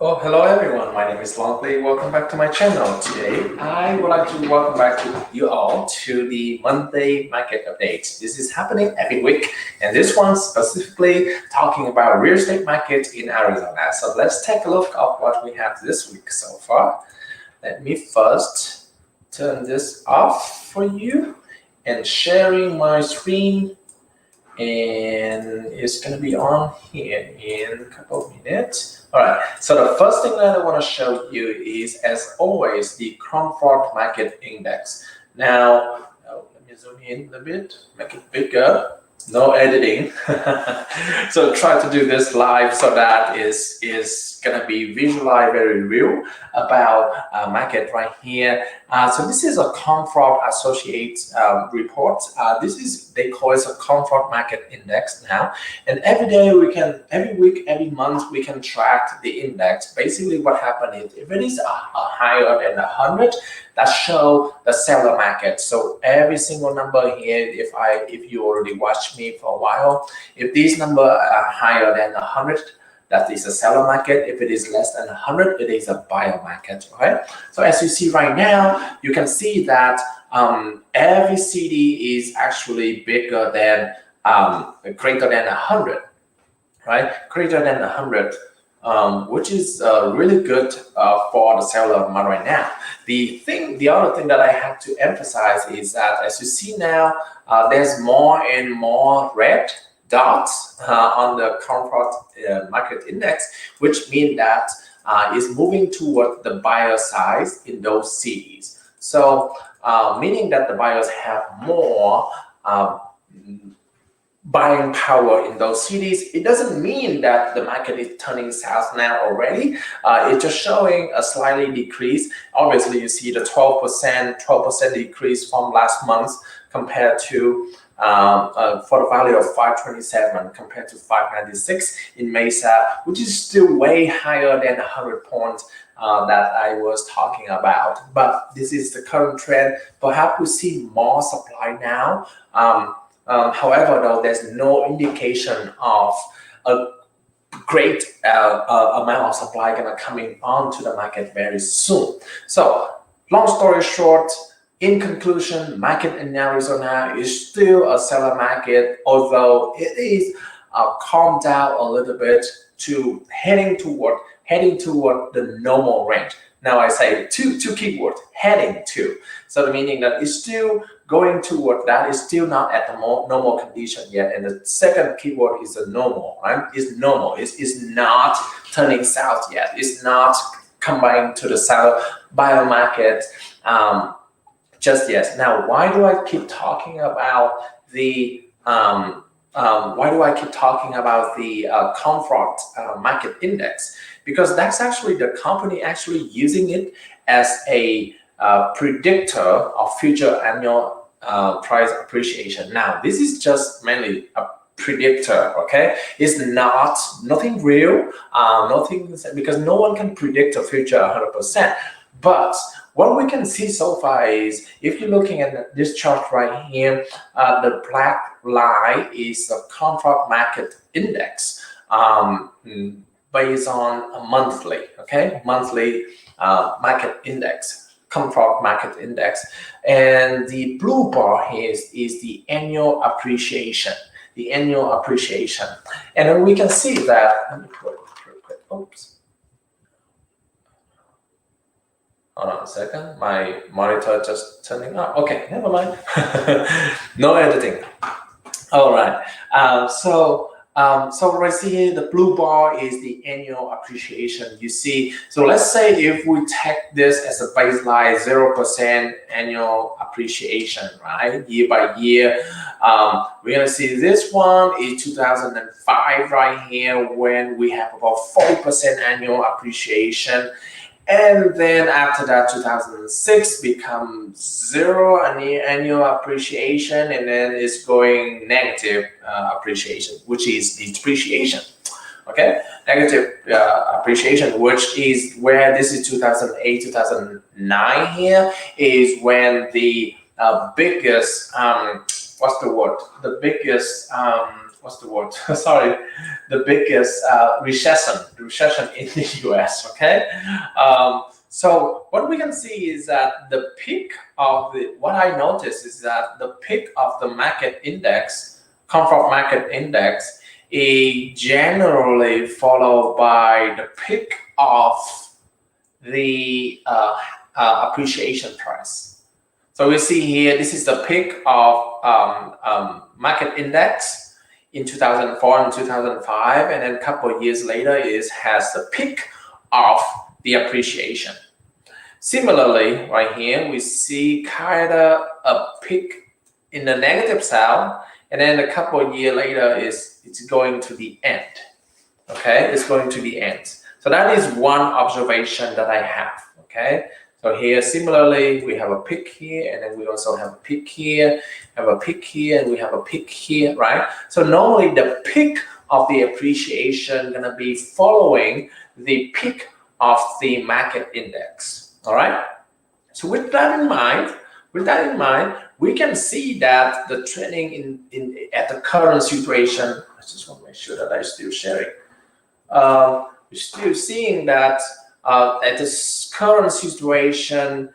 Oh, hello everyone. My name is Longley. Welcome back to my channel. Today, I would like to welcome back to you all to the monthly market update. This is happening every week, and this one specifically talking about real estate market in Arizona. So let's take a look at what we have this week so far. Let me first turn this off for you and sharing my screen, and it's going to be on here in a couple of minutes. All right, so the first thing that I want to show you is, as always, the Comfort Market Index. Now, let me zoom in a bit, make it bigger. No editing. So try to do this live so that is gonna be visualized very real about market right here. So this is a Comfort Associates report. They call it a Comfort Market Index now, and every week, every month we can track the index. Basically, what happened is if it is a higher than 100, that show the seller market. So every single number here, if you already watched me for a while, if these number are higher than 100, that is a seller market. If it is less than 100, it is a buyer market, right? So as you see right now, you can see that every city is actually bigger than greater than 100, right? Greater than 100. Which is really good for the seller market right now. The other thing that I have to emphasize is that, as you see now, there's more and more red dots on the Comfort Market Index, which means that it's moving toward the buyer side in those cities. So meaning that the buyers have more buying power in those cities. It doesn't mean that the market is turning south now already. It's just showing a slightly decrease. Obviously, you see the 12% decrease from last month compared to for the value of 527 compared to 596 in Mesa, which is still way higher than the 100 points that I was talking about. But this is the current trend. Perhaps we see more supply now. However, though, there's no indication of a great amount of supply gonna coming onto the market very soon. So, long story short, in conclusion, market in Arizona is still a seller market, although it is calmed down a little bit to heading toward the normal range. Now I say two keywords, heading to. So the meaning that it's still going toward that, is still not at the normal condition yet. And the second keyword is the normal, right? It's normal. It's not turning south yet. It's not combined to the south buyer market just yet. Now, why do I keep talking about the Comfort Market Index? Because that's actually the company actually using it as a predictor of future annual price appreciation. Now, this is just mainly a predictor, okay? It's nothing real, nothing, because no one can predict a future 100%. But what we can see so far is, if you're looking at this chart right here, the black line is the Comfort Market Index based on a monthly, okay? Monthly market index. Comfort Market Index, and the blue bar here is the annual appreciation. The annual appreciation, and then we can see that. Let me put it real quick. Oops. Hold on a second. My monitor just turning on. Okay, never mind. No editing. All right. So right here, the blue bar is the annual appreciation. You see, so let's say if we take this as a baseline, 0% annual appreciation, right, year by year, we're gonna see this one is 2005 right here, when we have about 40% annual appreciation. And then after that, 2006 becomes zero annual appreciation, and then it's going negative appreciation, which is depreciation. Okay, negative appreciation, which is where this is 2008, 2009 here, is when the biggest, what's the word? The biggest what's the word? Sorry, the biggest recession in the US. Okay, so what we can see is that the peak of what I noticed is that the peak of the market index, comfort market index, is generally followed by the peak of the appreciation price. So we see here, this is the peak of market index in 2004 and 2005, and then a couple of years later it has the peak of the appreciation. Similarly, right here, we see kind of a peak in the negative side, and then a couple of years later it's going to the end. Okay, it's going to the end. So that is one observation that I have. Okay, so here similarly we have a peak here, and then we also have a peak here, have a peak here, and we have a peak here, right? So normally the peak of the appreciation gonna be following the peak of the market index. All right. So with that in mind, we can see that the trending at the current situation. I just want to make sure that I'm still sharing. We're still seeing that at this current situation,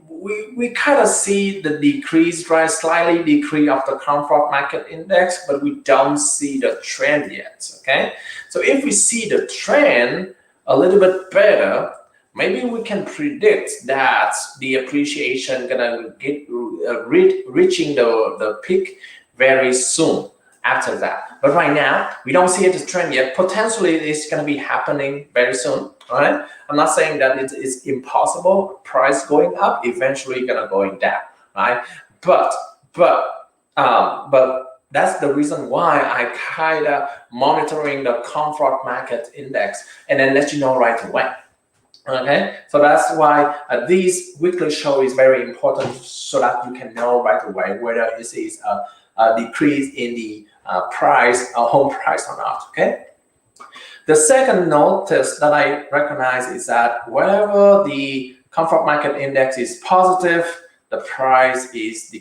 we kind of see the decrease, right? Slightly decrease of the comfort market index, but we don't see the trend yet. Okay, so if we see the trend a little bit better, maybe we can predict that the appreciation gonna get reaching the peak very soon after that. But right now, we don't see the trend yet. Potentially, it's gonna be happening very soon. All right. I'm not saying that it is impossible. Price going up, eventually gonna going down, right? But that's the reason why I kind of monitoring the comfort market index and then let you know right away. Okay, so that's why this weekly show is very important, so that you can know right away whether this is a decrease in the home price or not. Okay. The second notice that I recognize is that whenever the comfort market index is positive, the price is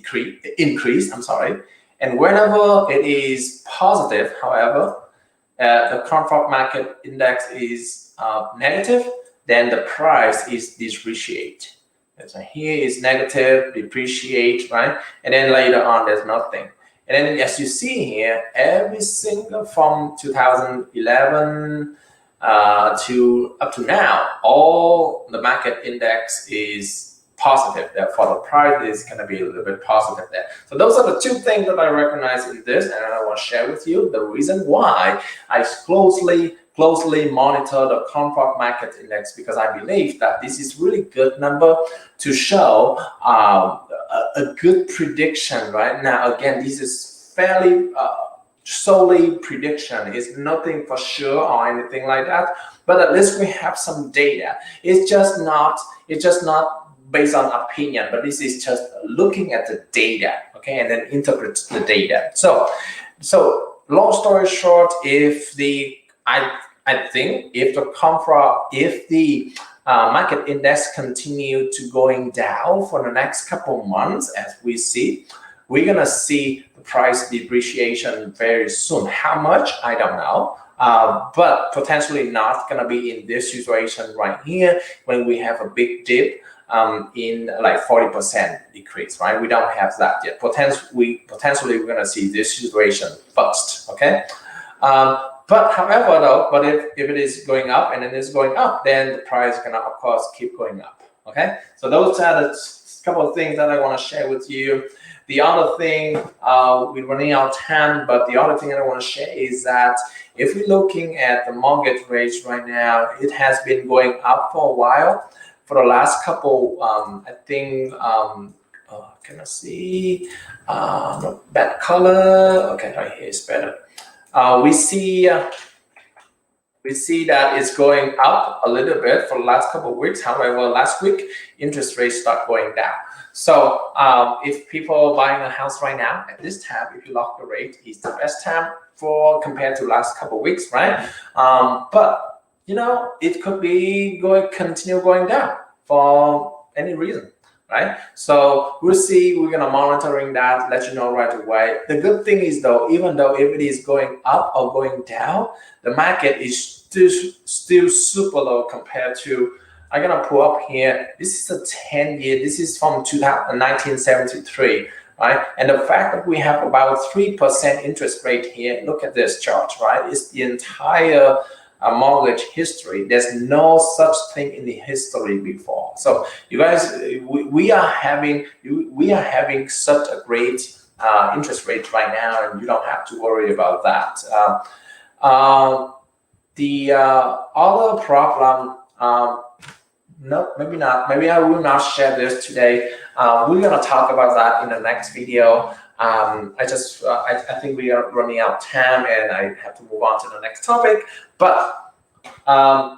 increased. I'm sorry. And whenever it is positive, however, the comfort market index is negative, then the price is depreciate. So here is negative, depreciate, right? And then later on, there's nothing. And then as you see here, every single from 2011 to up to now, all the market index is positive. Therefore, the price is going to be a little bit positive there. So those are the two things that I recognize in this, and I want to share with you the reason why I closely monitor the comfort market index, because I believe that this is really good number to show a good prediction right now. Again, this is fairly solely prediction. It's nothing for sure or anything like that, but at least we have some data. It's just not based on opinion, but this is just looking at the data, okay, and then interpret the data. So long story short, I think if the market index continue to going down for the next couple of months, as we see, we're gonna see the price depreciation very soon. How much? I don't know. But potentially not gonna be in this situation right here when we have a big dip in like 40% decrease, right? We don't have that yet. Potentially we're gonna see this situation first, okay? But however, though, if it is going up and it is going up, then the price is gonna, of course, keep going up. Okay, so those are the couple of things that I want to share with you. The other thing, we're running out of time, but the other thing that I want to share is that if we're looking at the mortgage rates right now, it has been going up for a while. For the last couple, I think, can I see? Bad color. Okay, right here is better. We see that it's going up a little bit for the last couple of weeks. However, last week, interest rates start going down. So if people are buying a house right now, at this time, if you lock the rate, it's the best time compared to last couple of weeks, right? But, you know, it could be continue going down for any reason, right? So we'll see. We're gonna monitoring that, let you know right away. The good thing is though, even though if it is going up or going down, the market is still super low compared to. I'm gonna pull up here. This is a 10-year. This is from 1973. Right? And the fact that we have about 3% interest rate here, look at this chart, right? It's the entire mortgage history. There's no such thing in the history before. So you guys, we are having such a great interest rate right now, and you don't have to worry about that. The other problem. No, maybe not. Maybe I will not share this today. We're gonna talk about that in the next video. I think we are running out of time, and I have to move on to the next topic. But I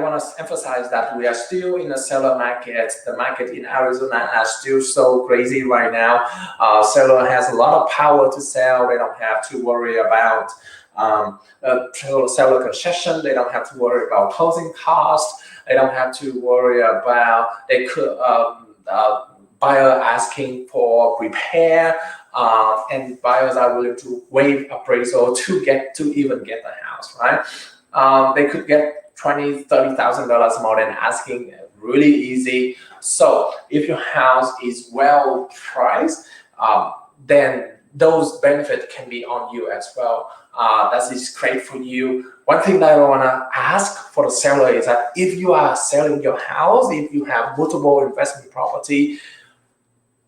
want to emphasize that we are still in a seller market. The market in Arizona is still so crazy right now. Seller has a lot of power to sell. They don't have to worry about seller concession. They don't have to worry about closing costs. They don't have to worry about buyer asking for repair, and buyers are willing to waive appraisal to even get the house, right? They could get $20,000-$30,000 more than asking, really easy. So if your house is well priced, then those benefits can be on you as well. That is great for you. One thing that I want to ask for the seller is that if you are selling your house, if you have multiple investment property,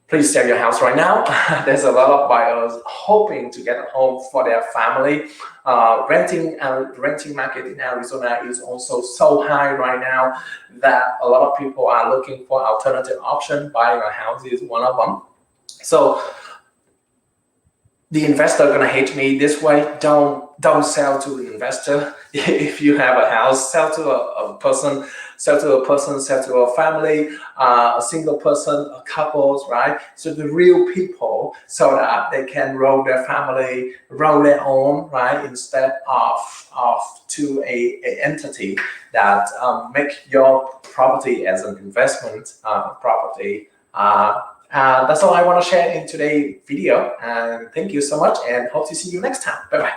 please sell your house right now. There's a lot of buyers hoping to get a home for their family. Renting market in Arizona is also so high right now that a lot of people are looking for alternative option. Buying a house is one of them. So the investor gonna hate me this way. Don't sell to an investor. If you have a house, sell to a person, sell to a family, a single person, a couples, right? So the real people, so that they can roll their family, roll their own, right? Instead of to a entity that make your property as an investment property. That's all I want to share in today's video, and thank you so much, and hope to see you next time. Bye bye.